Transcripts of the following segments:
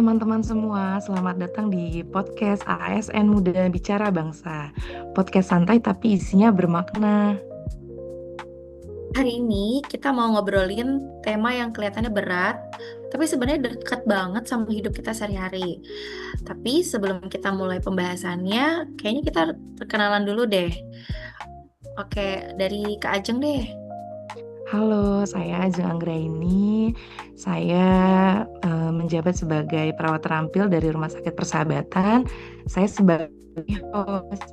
teman-teman semua, selamat datang di podcast ASN Muda Bicara Bangsa. Podcast santai tapi isinya bermakna. Hari ini kita mau ngobrolin tema yang kelihatannya berat, tapi sebenarnya dekat banget sama hidup kita sehari-hari. Tapi sebelum kita mulai pembahasannya, kayaknya kita perkenalan dulu deh. Oke, dari Kak Ajeng deh. Halo, saya Ajeng Anggraini. Saya menjabat sebagai perawat terampil dari Rumah Sakit Persahabatan. Saya sebagai host.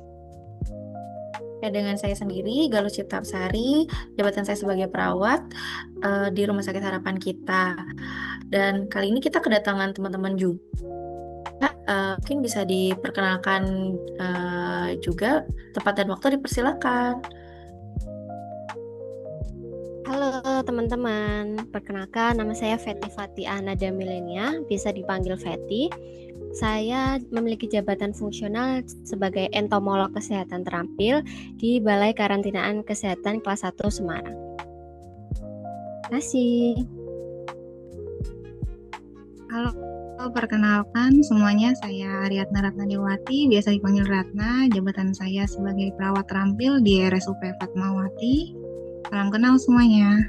Ya, dengan saya sendiri, Galuh Ciptaapsari, jabatan saya sebagai perawat di Rumah Sakit Harapan Kita. Dan kali ini kita kedatangan teman-teman juga. Mungkin bisa diperkenalkan juga tempat dan waktu, dipersilakan. Halo teman-teman, perkenalkan nama saya Feti Fatia Nada Milenia, bisa dipanggil Feti. Saya memiliki jabatan fungsional sebagai entomolog kesehatan terampil di Balai Karantinaan Kesehatan Kelas 1 Semarang. Terima kasih. Halo, perkenalkan semuanya, saya Riatna Ratnadiwati, biasa dipanggil Ratna. Jabatan saya sebagai perawat terampil di RSUP Fatmawati. Salam kenal semuanya.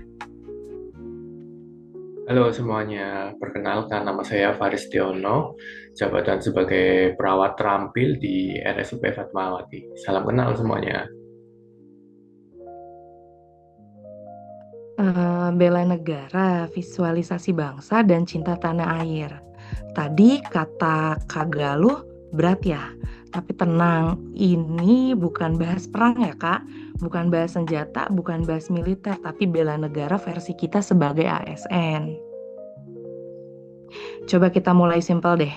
Halo semuanya, perkenalkan nama saya Faris Tiono, jabatan sebagai perawat terampil di RSUP Fatmawati. Salam kenal semuanya. Bela negara, visualisasi bangsa, dan cinta tanah air. Tadi kata Kak Galuh berat ya, tapi tenang, ini bukan bahas perang ya Kak, bukan bahas senjata, bukan bahas militer, tapi bela negara versi kita sebagai ASN. Coba kita mulai simpel deh.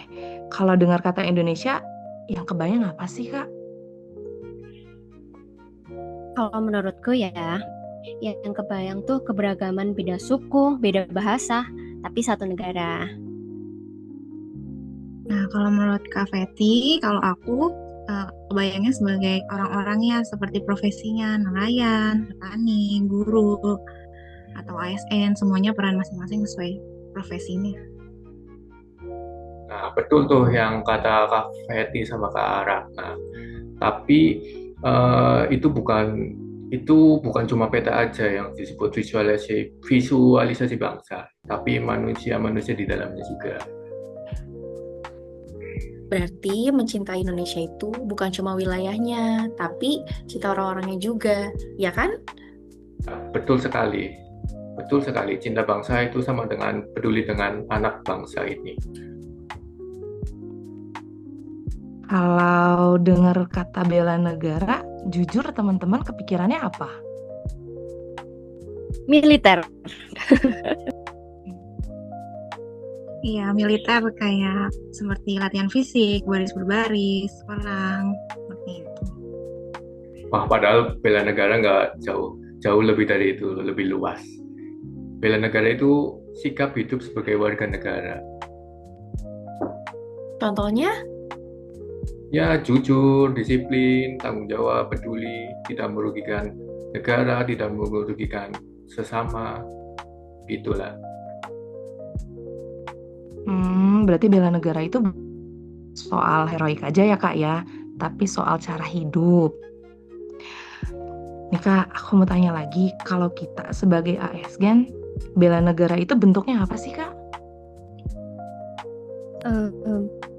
Kalau dengar kata Indonesia, yang kebayang apa sih Kak? Kalau menurutku ya, yang kebayang tuh keberagaman beda suku, beda bahasa, tapi satu negara. Nah, kalau menurut Kak Feti, kalau aku kebayangnya sebagai orang-orangnya seperti profesinya, nelayan, petani, guru, atau ASN, semuanya peran masing-masing sesuai profesinya. Nah, betul tuh yang kata Kak Feti sama Kak Ratna. Tapi itu bukan cuma peta aja yang disebut visualisasi bangsa, tapi manusia-manusia di dalamnya juga. Berarti mencintai Indonesia itu bukan cuma wilayahnya, tapi kita orang-orangnya juga, ya kan? Betul sekali. Betul sekali. Cinta bangsa itu sama dengan peduli dengan anak bangsa ini. Kalau dengar kata bela negara, jujur teman-teman kepikirannya apa? Militer. Iya, militer kayak seperti latihan fisik, baris berbaris, perang, seperti itu. Wah, padahal bela negara nggak jauh lebih dari itu, lebih luas. Bela negara itu sikap hidup sebagai warga negara. Contohnya? Ya, jujur, disiplin, tanggung jawab, peduli, tidak merugikan negara, tidak merugikan sesama, gitulah. Berarti bela negara itu soal heroik aja ya Kak ya, tapi soal cara hidup. Nih Kak, aku mau tanya lagi, kalau kita sebagai ASN, bela negara itu bentuknya apa sih Kak?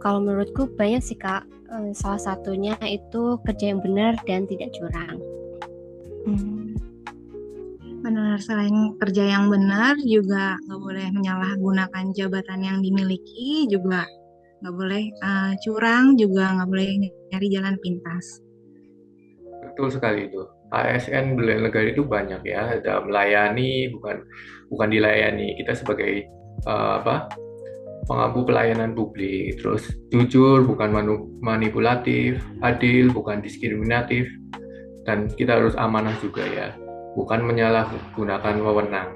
Kalau menurutku banyak sih Kak. Salah satunya itu kerja yang benar dan tidak curang. Benar, selain kerja yang benar juga nggak boleh menyalahgunakan jabatan yang dimiliki, juga nggak boleh curang, juga nggak boleh nyari jalan pintas. Betul sekali itu. ASN bela negara itu banyak ya, ada melayani, bukan dilayani. Kita sebagai pengampu pelayanan publik, terus jujur, bukan manipulatif, adil, bukan diskriminatif, dan kita harus amanah juga ya, bukan menyalahgunakan wewenang.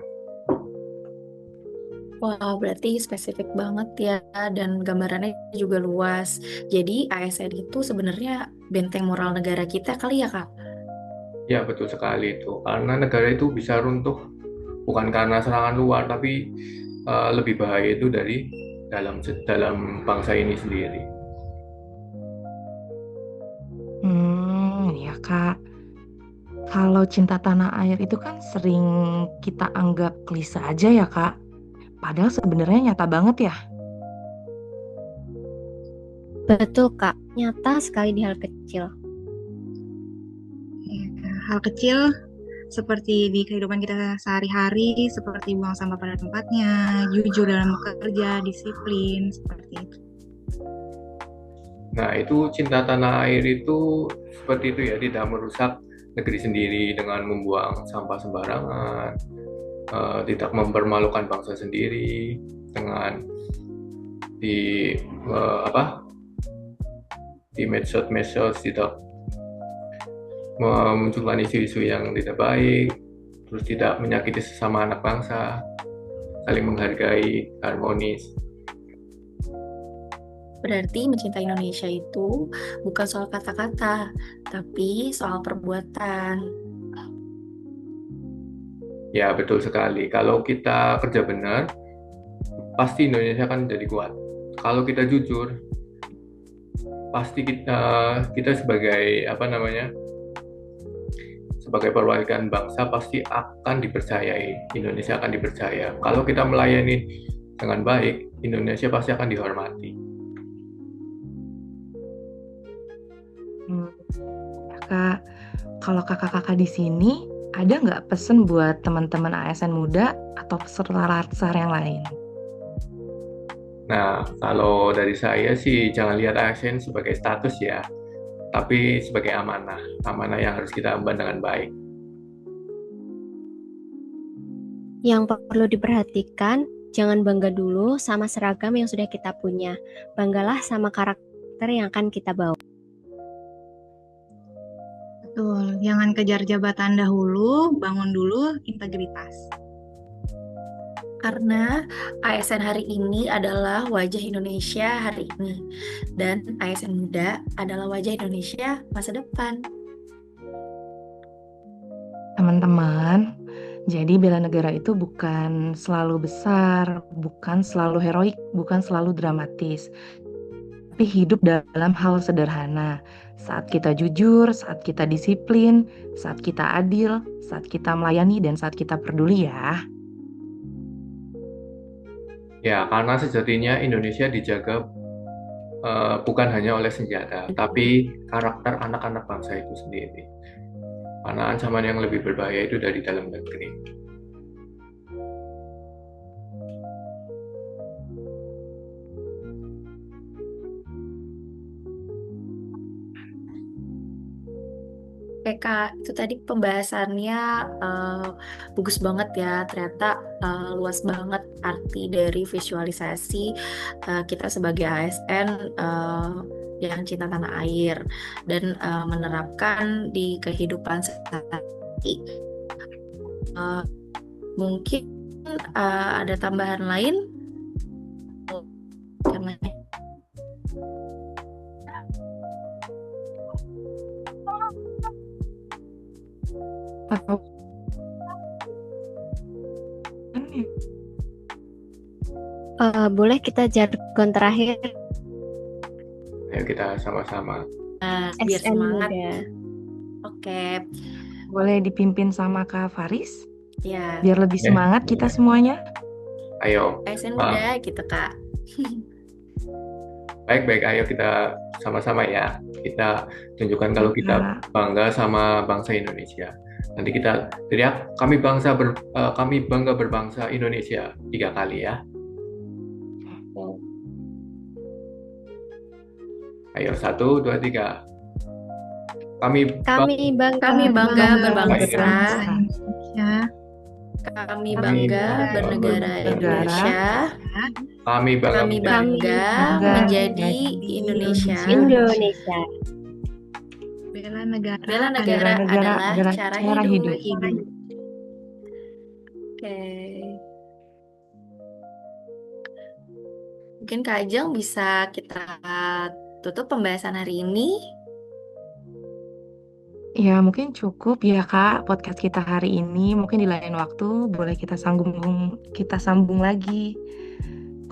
Wah, berarti spesifik banget ya, dan gambarannya juga luas. Jadi ASN itu sebenarnya benteng moral negara kita kali ya, Kak? Ya, betul sekali itu. Karena negara itu bisa runtuh bukan karena serangan luar, tapi lebih bahaya itu dari dalam bangsa ini sendiri. Ya Kak. Kalau cinta tanah air itu kan sering kita anggap klise aja ya Kak. Padahal sebenarnya nyata banget ya. Betul Kak, nyata sekali di hal kecil. Ya, hal kecil seperti di kehidupan kita sehari-hari, seperti buang sampah pada tempatnya, jujur dalam bekerja, disiplin, seperti itu. Nah, itu cinta tanah air itu seperti itu ya, tidak merusak negeri sendiri dengan membuang sampah sembarangan, tidak mempermalukan bangsa sendiri dengan di medsos tidak memunculkan isu-isu yang tidak baik, terus tidak menyakiti sesama anak bangsa, saling menghargai, harmonis. Berarti mencintai Indonesia itu bukan soal kata-kata, tapi soal perbuatan. Ya, betul sekali. Kalau kita kerja benar, pasti Indonesia akan jadi kuat. Kalau kita jujur, pasti kita sebagai sebagai perwakilan bangsa pasti akan dipercayai. Indonesia akan dipercaya. Kalau kita melayani dengan baik, Indonesia pasti akan dihormati. Kak, kalau kakak-kakak di sini ada nggak pesen buat teman-teman ASN muda atau peserta latsar yang lain? Nah, kalau dari saya sih jangan lihat ASN sebagai status ya, tapi sebagai amanah yang harus kita emban dengan baik. Yang perlu diperhatikan, jangan bangga dulu sama seragam yang sudah kita punya. Banggalah sama karakter yang akan kita bawa. Betul, jangan kejar jabatan dahulu, bangun dulu integritas. Karena ASN hari ini adalah wajah Indonesia hari ini, dan ASN muda adalah wajah Indonesia masa depan. Teman-teman, jadi bela negara itu bukan selalu besar, bukan selalu heroik, bukan selalu dramatis, tapi hidup dalam hal sederhana. Saat kita jujur, saat kita disiplin, saat kita adil, saat kita melayani, dan saat kita peduli ya. Ya, karena sejatinya Indonesia dijaga bukan hanya oleh senjata, tapi karakter anak-anak bangsa itu sendiri. Karena ancaman yang lebih berbahaya itu dari dalam negeri. Oke Kak, itu tadi pembahasannya bagus banget ya. Ternyata luas banget arti dari visualisasi kita sebagai ASN yang cinta tanah air dan menerapkan di kehidupan sehari-hari. Mungkin ada tambahan lain? Atau boleh kita jargon terakhir? Ayo kita sama-sama. Biar SN semangat. muda. Oke, boleh dipimpin sama Kak Faris, ya. biar lebih semangat kita semuanya. Ayo. ASN muda gitu Kak. Baik, ayo kita sama-sama ya. Kita tunjukkan kalau kita bangga sama bangsa Indonesia. Nanti kita teriak, kami bangga berbangsa Indonesia 3 kali ya. Ayo 1, 2, 3. Kami bangga berbangsa. Indonesia. Kami bangga bernegara Indonesia. Kami bangga menjadi Indonesia. Bela negara adalah cara hidup. Oke. Mungkin Kak Ajeng bisa kita tutup pembahasan hari ini. Ya mungkin cukup ya Kak podcast kita hari ini. Mungkin di lain waktu boleh kita sambung lagi.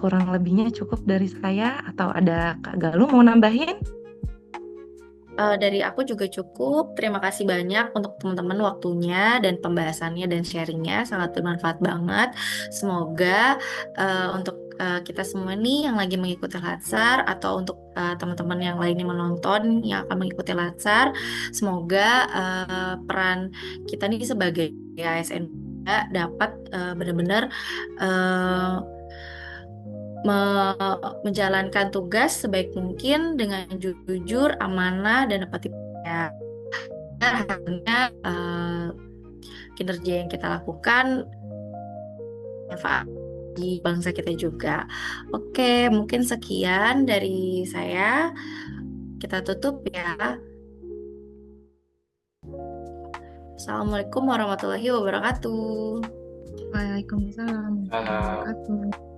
kurang lebihnya cukup dari saya, atau ada Kak Galuh mau nambahin? Dari aku juga cukup. Terima kasih banyak untuk teman-teman waktunya dan pembahasannya dan sharingnya sangat bermanfaat banget. Semoga untuk kita semua nih yang lagi mengikuti Latsar atau untuk teman-teman yang lainnya menonton yang akan mengikuti Latsar, semoga peran kita nih sebagai ASN dapat benar-benar menjalankan tugas sebaik mungkin dengan jujur, amanah, dan dapat dipercaya. Hanya kinerja yang kita lakukan manfaat di bangsa kita juga. Oke, mungkin sekian dari saya. Kita tutup ya. Assalamualaikum warahmatullahi wabarakatuh. Waalaikumsalam warahmatullahi wabarakatuh.